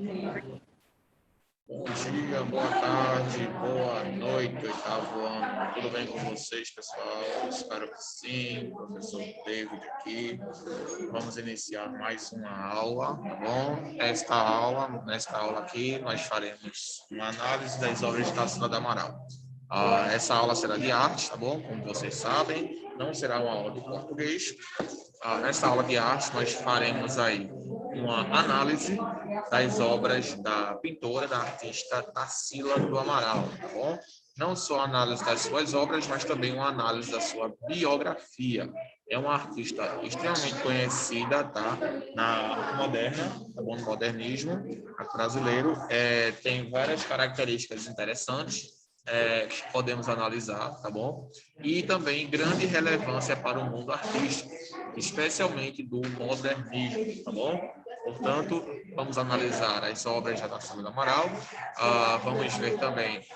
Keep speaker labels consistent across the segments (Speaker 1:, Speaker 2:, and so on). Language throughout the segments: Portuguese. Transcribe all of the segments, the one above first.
Speaker 1: Bom dia, boa tarde, boa noite, oitavo ano. Tudo bem com vocês, pessoal? Espero que sim. Professor David aqui. Vamos iniciar mais uma aula, tá bom? Nesta aula aqui, nós faremos uma análise das obras de Tarsila do Amaral. Essa aula será de arte, tá bom? Como vocês sabem, não será uma aula de português. Nessa aula de arte, nós faremos aí uma análise das obras da pintora, da artista Tarsila do Amaral, tá bom? Não só a análise das suas obras, mas também uma análise da sua biografia. É uma artista extremamente conhecida, tá? Na arte moderna, tá bom? No modernismo brasileiro. Tem várias características interessantes que podemos analisar, tá bom? E também grande relevância para o mundo artístico, especialmente do modernismo, tá bom? Portanto, vamos analisar as obras da Tarsila do Amaral, vamos ver também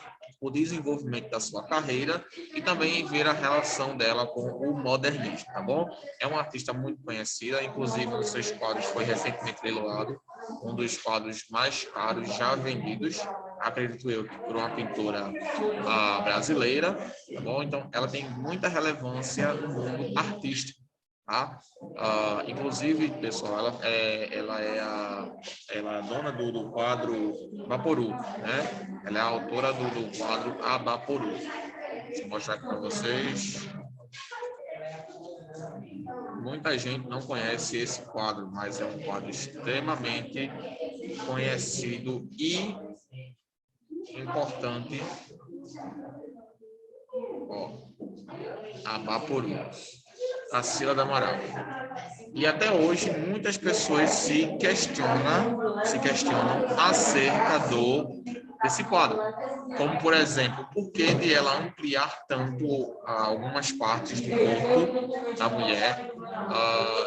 Speaker 1: o desenvolvimento da sua carreira e também ver a relação dela com o modernismo, tá bom? É uma artista muito conhecida, inclusive um dos seus quadros foi recentemente leiloado, um dos quadros mais caros já vendidos, acredito eu, por uma pintora brasileira, tá bom? Então, ela tem muita relevância no mundo artístico, tá? Inclusive, pessoal, ela é a dona do quadro Vaporu, né? Ela é a autora do quadro Abaporu. Deixa eu mostrar aqui para vocês. Muita gente não conhece esse quadro, mas é um quadro extremamente conhecido e importante. Abaporu, Tarsila do Amaral. E até hoje muitas pessoas se questionam acerca desse quadro. Como, por exemplo, por que de ela ampliar tanto algumas partes do corpo da mulher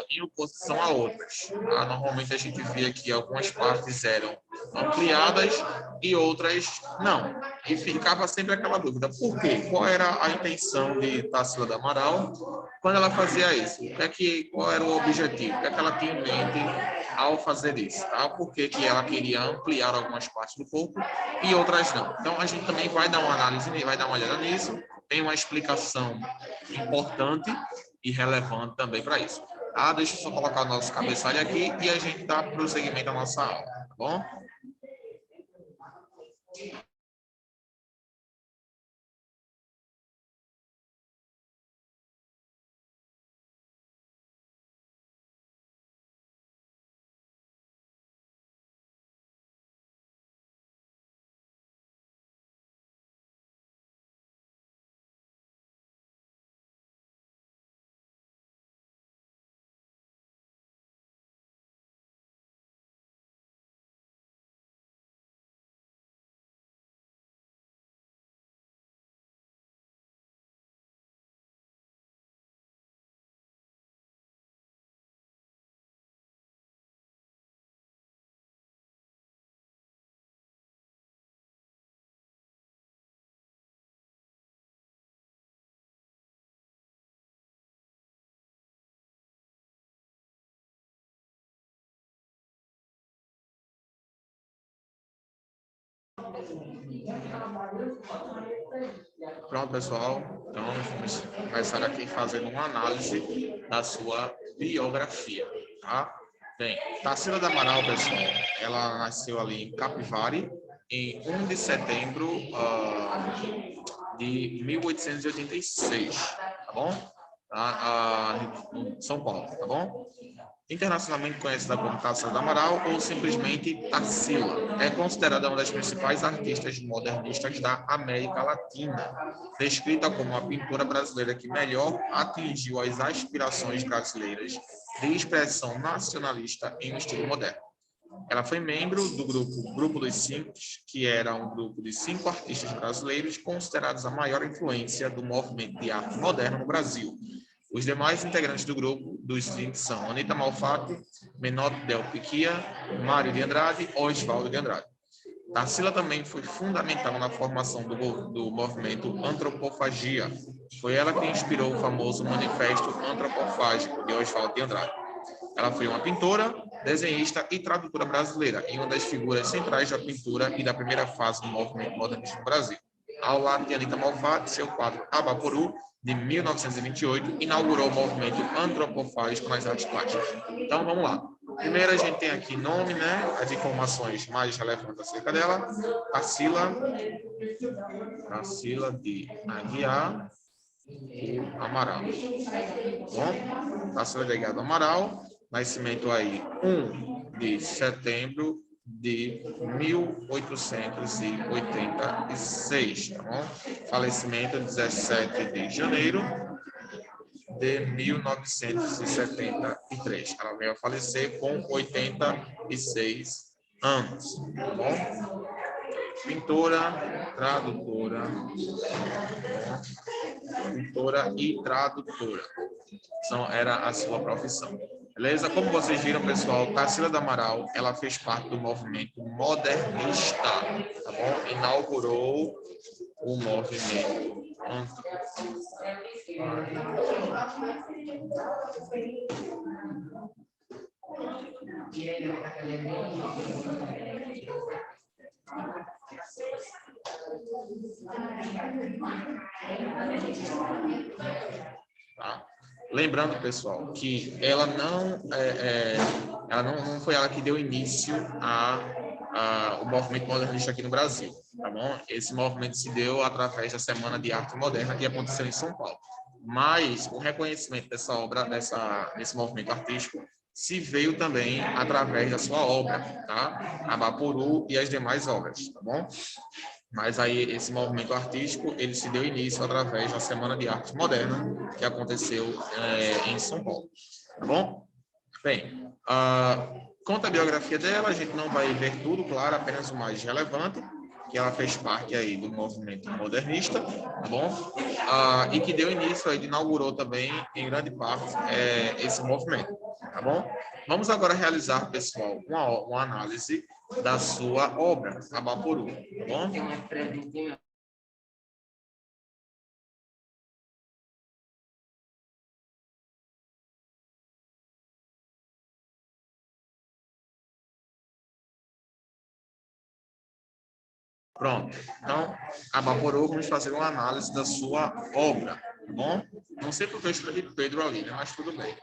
Speaker 1: em oposição a outras. Normalmente a gente via que algumas partes eram ampliadas e outras não. E ficava sempre aquela dúvida, por quê? Qual era a intenção de Tarsila do Amaral quando ela fazia isso? Qual era o objetivo? O que ela tinha em mente ao fazer isso? Tá? Por que ela queria ampliar algumas partes do corpo e outras não? Então, a gente também vai dar uma análise, vai dar uma olhada nisso, tem uma explicação importante e relevante também para isso. Deixa eu só colocar o nosso cabeçalho aqui e a gente dá prosseguimento à nossa aula, tá bom? Pronto, pessoal. Então, vamos começar aqui fazendo uma análise da sua biografia, tá? Bem, Tarsila do Amaral, pessoal, ela nasceu ali em Capivari, em 1 de setembro de 1886, tá bom? Em São Paulo, tá bom? Internacionalmente conhecida como Tarsila do Amaral ou simplesmente Tarsila. É considerada uma das principais artistas modernistas da América Latina, descrita como a pintora brasileira que melhor atingiu as aspirações brasileiras de expressão nacionalista em um estilo moderno. Ela foi membro do Grupo dos Cinco, que era um grupo de 5 artistas brasileiros considerados a maior influência do movimento de arte moderna no Brasil. Os demais integrantes do grupo dos 5 são Anita Malfatti, Menotti Del Picchia, Mário de Andrade e Oswaldo de Andrade. Tarsila também foi fundamental na formação do movimento Antropofagia. Foi ela que inspirou o famoso Manifesto Antropofágico de Oswaldo de Andrade. Ela foi uma pintora, desenhista e tradutora brasileira, e uma das figuras centrais da pintura e da primeira fase do movimento modernista no Brasil. Ao lado de Anita Malfatti, seu quadro Abaporu, de 1928, inaugurou o movimento antropofágico nas artes plásticas. Então, vamos lá. Primeiro, a gente tem aqui nome, né? As informações mais relevantes acerca dela. Tarsila de Aguiar Amaral. Bom, Tarsila de Aguiar do Amaral, nascimento aí 1 de setembro de 1886, tá bom? Falecimento 17 de janeiro de 1973. Ela veio a falecer com 86 anos, tá bom? Pintora, tradutora, pintora e tradutora. Era a sua profissão. Beleza? Como vocês viram, pessoal, Tarsila do Amaral, ela fez parte do movimento modernista, tá bom? Inaugurou o movimento. Tá? Lembrando, pessoal, que ela não foi ela que deu início ao movimento modernista aqui no Brasil, tá bom? Esse movimento se deu através da Semana de Arte Moderna que aconteceu em São Paulo. Mas o reconhecimento dessa obra, desse movimento artístico, se veio também através da sua obra, tá? Abaporu e as demais obras, tá bom? Mas aí esse movimento artístico, ele se deu início através da Semana de Arte Moderna, que aconteceu em São Paulo, tá bom? Bem, conta a biografia dela, a gente não vai ver tudo, claro, apenas o mais relevante, que ela fez parte aí do movimento modernista, tá bom? E que deu início, aí, inaugurou também, em grande parte, esse movimento, tá bom? Vamos agora realizar, pessoal, uma análise da sua obra, Abaporu, tá bom? Pronto. Então, Abaporu, vamos fazer uma análise da sua obra, tá bom? Não sei porque eu escrevi Pedro ali, né? Mas tudo bem.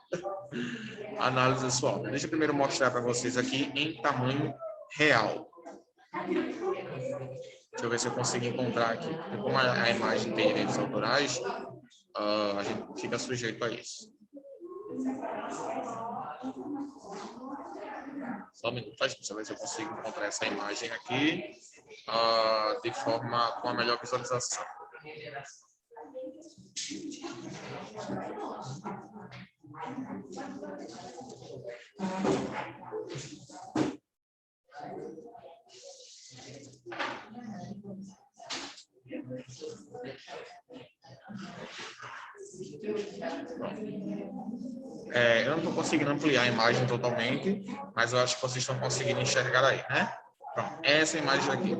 Speaker 1: Análise da sua obra. Deixa eu primeiro mostrar para vocês aqui em tamanho real. Deixa eu ver se eu consigo encontrar aqui. Porque como a imagem tem direitos autorais, a gente fica sujeito a isso. Só um minuto, deixa eu ver se eu consigo encontrar essa imagem aqui de forma com a melhor visualização. Eu não estou conseguindo ampliar a imagem totalmente, mas eu acho que vocês estão conseguindo enxergar aí, né? Pronto, essa imagem aqui.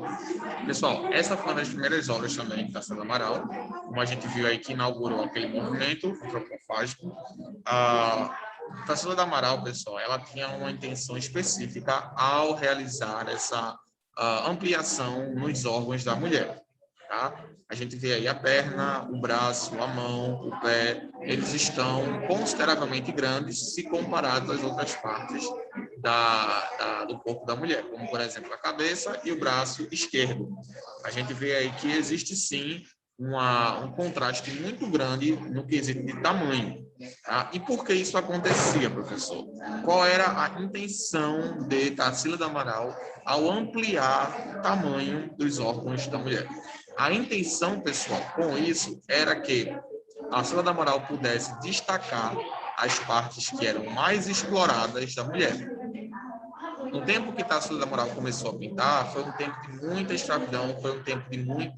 Speaker 1: Pessoal, essa foi uma das primeiras obras também de Tarsila do Amaral, como a gente viu aí que inaugurou aquele movimento antropofágico. Tarsila do Amaral, pessoal, ela tinha uma intenção específica ao realizar essa ampliação nos órgãos da mulher. Tá? A gente vê aí a perna, o braço, a mão, o pé, eles estão consideravelmente grandes se comparados às outras partes do corpo da mulher, como, por exemplo, a cabeça e o braço esquerdo. A gente vê aí que existe, sim, um contraste muito grande no quesito de tamanho. Tá? E por que isso acontecia, professor? Qual era a intenção de Tarsila do Amaral ao ampliar o tamanho dos órgãos da mulher? A intenção, pessoal, com isso, era que a Tarsila do Amaral pudesse destacar as partes que eram mais exploradas da mulher. No tempo que Tarsila do Amaral começou a pintar, foi um tempo de muita escravidão, foi um tempo de muito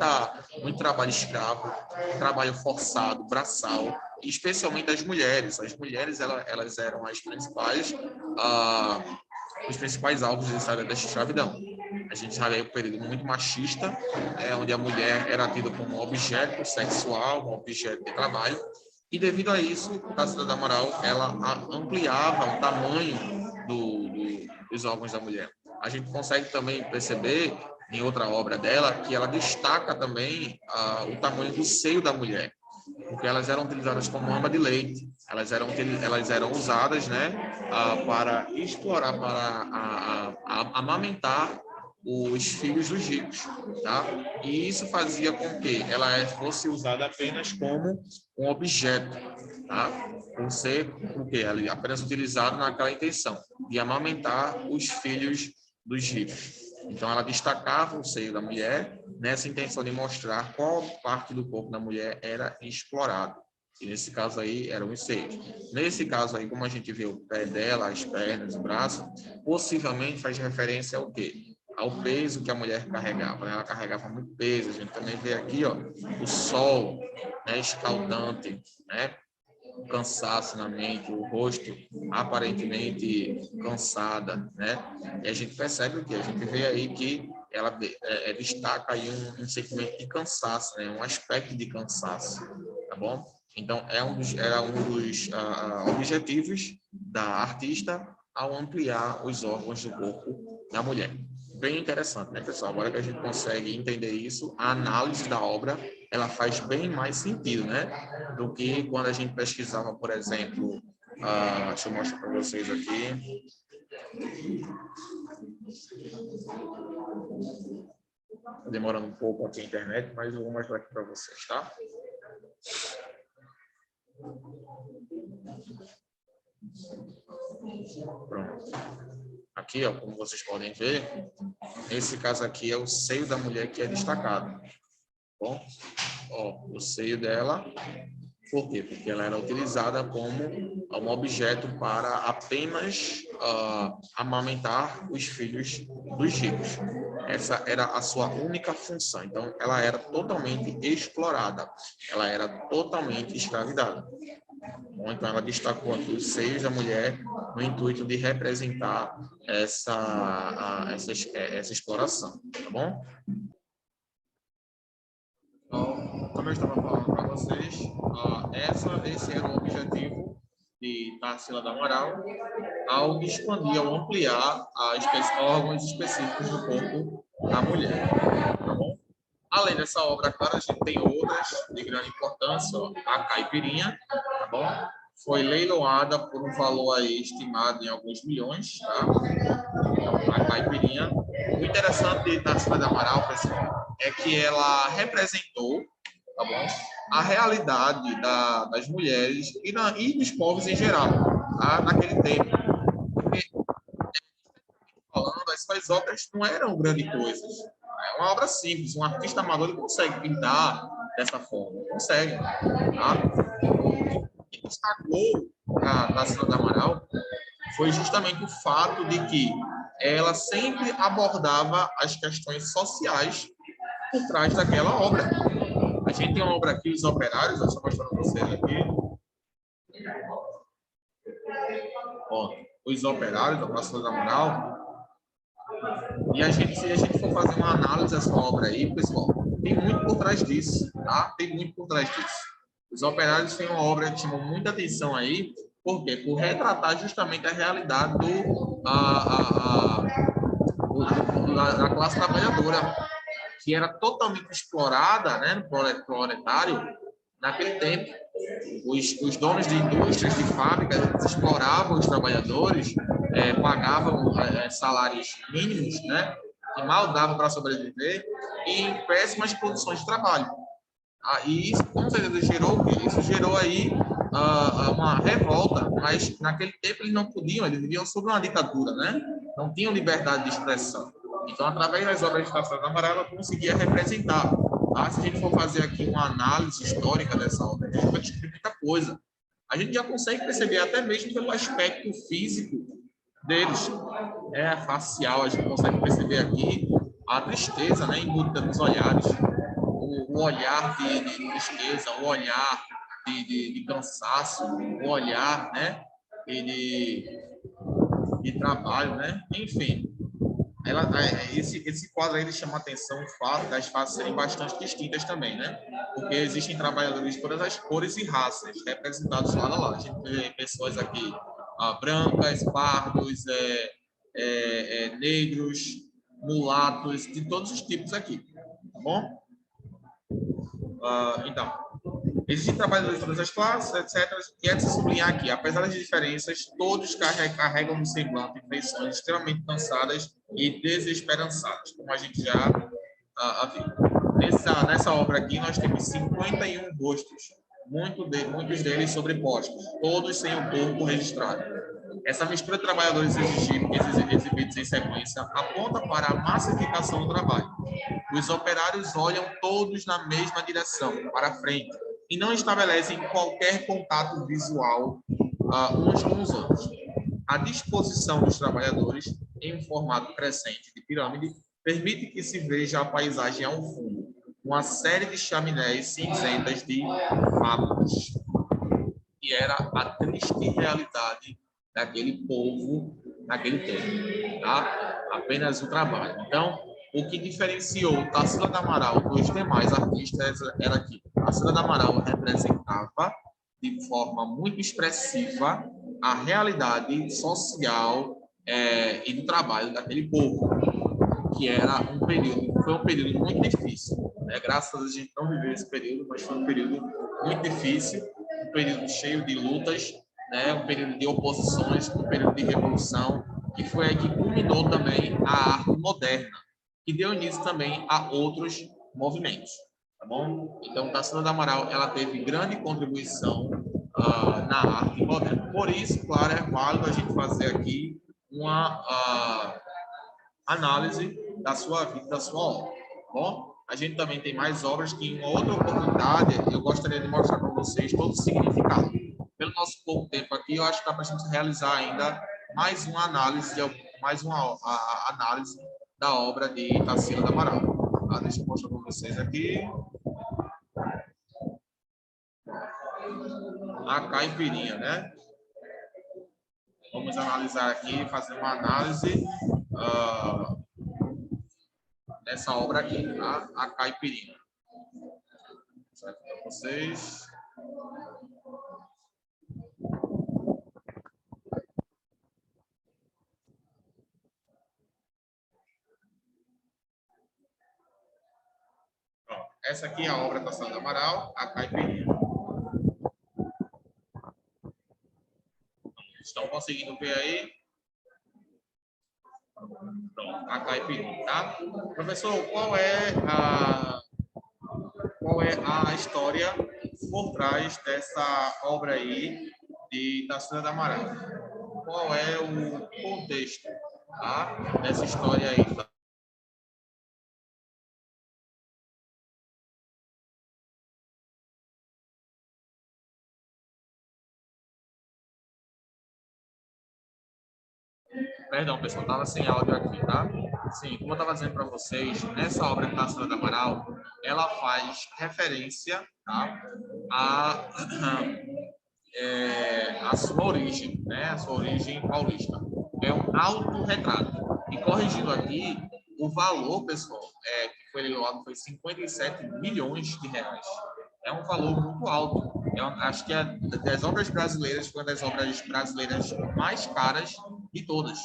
Speaker 1: trabalho escravo, trabalho forçado, braçal, e especialmente as mulheres. As mulheres, elas eram as principais, os principais alvos da escravidão. A gente já vê um período muito machista, onde a mulher era tida como um objeto sexual, um objeto de trabalho, E devido a isso, Tarsila do Amaral, ela ampliava o tamanho dos órgãos da mulher. A gente consegue também perceber em outra obra dela que ela destaca também o tamanho do seio da mulher, porque elas eram utilizadas como mama de leite, elas eram usadas, né, para explorar, para amamentar os filhos dos ricos, tá? E isso fazia com que ela fosse usada apenas como um objeto, tá? Por ser o quê? Ela apenas utilizado naquela intenção de amamentar os filhos dos ricos. Então, ela destacava o seio da mulher nessa intenção de mostrar qual parte do corpo da mulher era explorada. E nesse caso aí, eram os seios. Nesse caso aí, como a gente vê o pé dela, as pernas, o braço, possivelmente faz referência ao quê? Ao peso que a mulher carregava, né? Ela carregava muito peso. A gente também vê aqui, ó, o sol, né, escaldante, né? O cansaço na mente, o rosto aparentemente cansada, né? E a gente percebe o que? A gente vê aí que ela destaca aí um sentimento de cansaço, né? Um aspecto de cansaço, tá bom? Então, era um dos objetivos da artista ao ampliar os órgãos do corpo da mulher. Bem interessante, né, pessoal? Agora que a gente consegue entender isso, a análise da obra, ela faz bem mais sentido, né? Do que quando a gente pesquisava, por exemplo, deixa eu mostrar para vocês aqui. Está demorando um pouco aqui a internet, mas eu vou mostrar aqui para vocês, tá? Pronto. Aqui, ó, como vocês podem ver, nesse caso aqui é o seio da mulher que é destacado. Bom, ó, o seio dela, por quê? Porque ela era utilizada como um objeto para apenas amamentar os filhos dos ricos. Essa era a sua única função. Então, ela era totalmente explorada. Ela era totalmente escravizada. Bom, então, ela destacou aqui os seios da mulher no intuito de representar essa exploração, tá bom? Então, como eu estava falando para vocês, esse era o objetivo de Tarsila do Amaral ao expandir, ao ampliar órgãos específicos do corpo da mulher, tá bom? Além dessa obra, claro, a gente tem outras de grande importância, ó, a Caipirinha, tá bom? Foi leiloada por um valor aí estimado em alguns milhões, tá? Então, a Caipirinha. O interessante da Tarsila do Amaral, pessoal, é que ela representou, tá bom, a realidade das mulheres e dos povos em geral, tá? Naquele tempo. Porque, falando, as suas obras não eram grandes coisas. É uma obra simples. Um artista amador consegue pintar dessa forma. Consegue. Tá? O que destacou a Tarsila do Amaral foi justamente o fato de que ela sempre abordava as questões sociais por trás daquela obra. A gente tem uma obra aqui, Os Operários, eu estou mostrando para vocês aqui. Ó, Os Operários, da Tarsila do Amaral. E se a gente for fazer uma análise dessa obra aí, pessoal, tem muito por trás disso, tá? Tem muito por trás disso. Os Operários têm uma obra que chamou muita atenção aí, por quê? Por retratar justamente a realidade da classe trabalhadora, que era totalmente explorada, né, no proletário, naquele tempo. Os donos de indústrias, de fábricas, eles exploravam os trabalhadores, pagavam salários mínimos, né, que mal davam para sobreviver, e em péssimas condições de trabalho. E isso, com certeza, gerou o quê? Isso gerou aí uma revolta, mas naquele tempo eles não podiam, eles viviam sob uma ditadura, né? Não tinham liberdade de expressão. Então, através das obras de Tarsila do Amaral, ela conseguia representar. Tá? Se a gente for fazer aqui uma análise histórica dessa obra, a gente vai descobrir muita coisa. A gente já consegue perceber até mesmo pelo aspecto físico deles, facial, a gente consegue perceber aqui a tristeza, né, embutida nos olhares, o olhar de tristeza, o olhar de cansaço, o olhar, né, de trabalho, né, enfim. Esse quadro aí ele chama a atenção o fato das faces serem bastante distintas também, né? porque existem trabalhadores de todas as cores e raças representados lá. A gente vê pessoas aqui brancas, pardos, negros, mulatos, de todos os tipos aqui, tá bom? Então, existem trabalhadores de todas as classes, etc. E é de se sublinhar aqui, apesar das diferenças, todos carregam no semblante feições extremamente cansadas e desesperançadas, como a gente já viu. Nessa obra aqui, nós temos 51 rostos, muitos deles sobrepostos, todos sem o corpo registrado. Essa mistura de trabalhadores exibidos em sequência aponta para a massificação do trabalho. Os operários olham todos na mesma direção, para frente, e não estabelecem qualquer contato visual uns com os outros. A disposição dos trabalhadores, em um formato crescente de pirâmide, permite que se veja a paisagem ao fundo, uma série de chaminés cinzentas de fábricas, que era a triste realidade daquele povo naquele tempo, tá? Apenas o trabalho. Então, o que diferenciou Tarsila do Amaral dos demais artistas era que Tarsila do Amaral representava de forma muito expressiva a realidade social e do trabalho daquele povo, que foi um período muito difícil. Né? Graças a Deus a gente não viveu esse período, mas foi um período muito difícil, um período cheio de lutas, né? Um período de oposições, um período de revolução, que foi aí que culminou também a arte moderna, que deu início também a outros movimentos, tá bom? Então, Tarsila do Amaral, ela teve grande contribuição na arte moderna. Por isso, claro, é válido a gente fazer aqui uma análise da sua vida, da sua obra, tá bom? A gente também tem mais obras que, em uma outra oportunidade, eu gostaria de mostrar para vocês todo o significado. Pelo nosso pouco tempo aqui, eu acho que dá para a gente realizar ainda mais uma análise, análise da obra de Tarsila do Amaral. Tá? Deixa eu mostrar para vocês aqui. A caipirinha, né? Vamos analisar aqui, fazer uma análise dessa obra aqui, tá? A caipirinha. Vou mostrar aqui para vocês. Essa aqui é a obra Tarsila do Amaral, a caipirinha. Estão conseguindo ver aí? Pronto, a caipirinha, tá? Professor, qual é a história por trás dessa obra aí de Tarsila do Amaral? Qual é o contexto, tá? Dessa história aí? Perdão, pessoal, estava sem áudio aqui, tá? Sim, como eu estava dizendo para vocês, nessa obra de Tarsila do Amaral, ela faz referência, tá, a sua origem, né? A sua origem paulista. É um autorretrato. E corrigindo aqui, o valor, pessoal, que foi leiloado foi 57 milhões de reais. É um valor muito alto. Acho que das obras brasileiras foi uma das obras brasileiras mais caras de todas.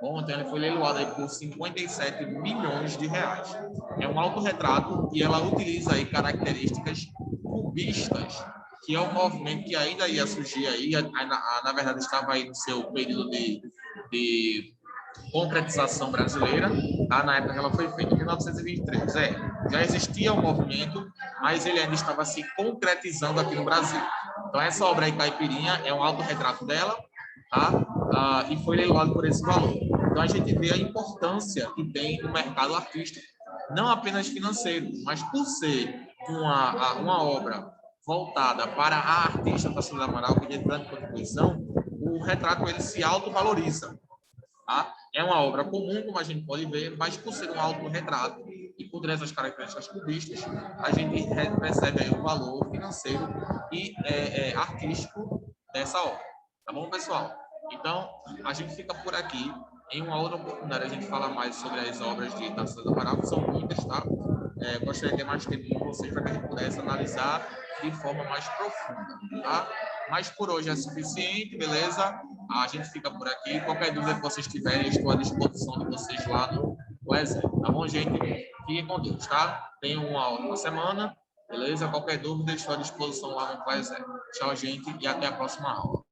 Speaker 1: Bom, então ele foi leiloado aí por 57 milhões de reais. É um autorretrato e ela utiliza aí características cubistas, que é um movimento que ainda ia surgir aí, na verdade estava aí no seu período de concretização brasileira, tá? Na época que ela foi feita em 1923. Já existia o movimento, mas ele ainda estava se concretizando aqui no Brasil. Então essa obra aí, Caipirinha, é um autorretrato dela, tá? E foi leiloado por esse valor. Então a gente vê a importância que tem no mercado artístico, não apenas financeiro, mas por ser uma obra voltada para a artista Tarsila do Amaral, que tem grande contribuição, o retrato ele se autovaloriza. Tá? É uma obra comum, como a gente pode ver, mas por ser um autorretrato e por ter essas características cubistas, a gente percebe aí o valor financeiro e artístico dessa obra. Tá bom, pessoal? Então, a gente fica por aqui. Em uma outra oportunidade, a gente fala mais sobre as obras de Tarsila do Amaral, que são muitas, tá? gostaria de ter mais tempo com vocês para que a gente pudesse analisar de forma mais profunda, tá? Mas por hoje é suficiente, beleza? A gente fica por aqui. Qualquer dúvida que vocês tiverem, estou à disposição de vocês lá no exército, tá bom, gente? Fiquem com Deus, tá? Tenham uma ótima semana, beleza? Qualquer dúvida, estou à disposição lá no exército. Tchau, gente, e até a próxima aula.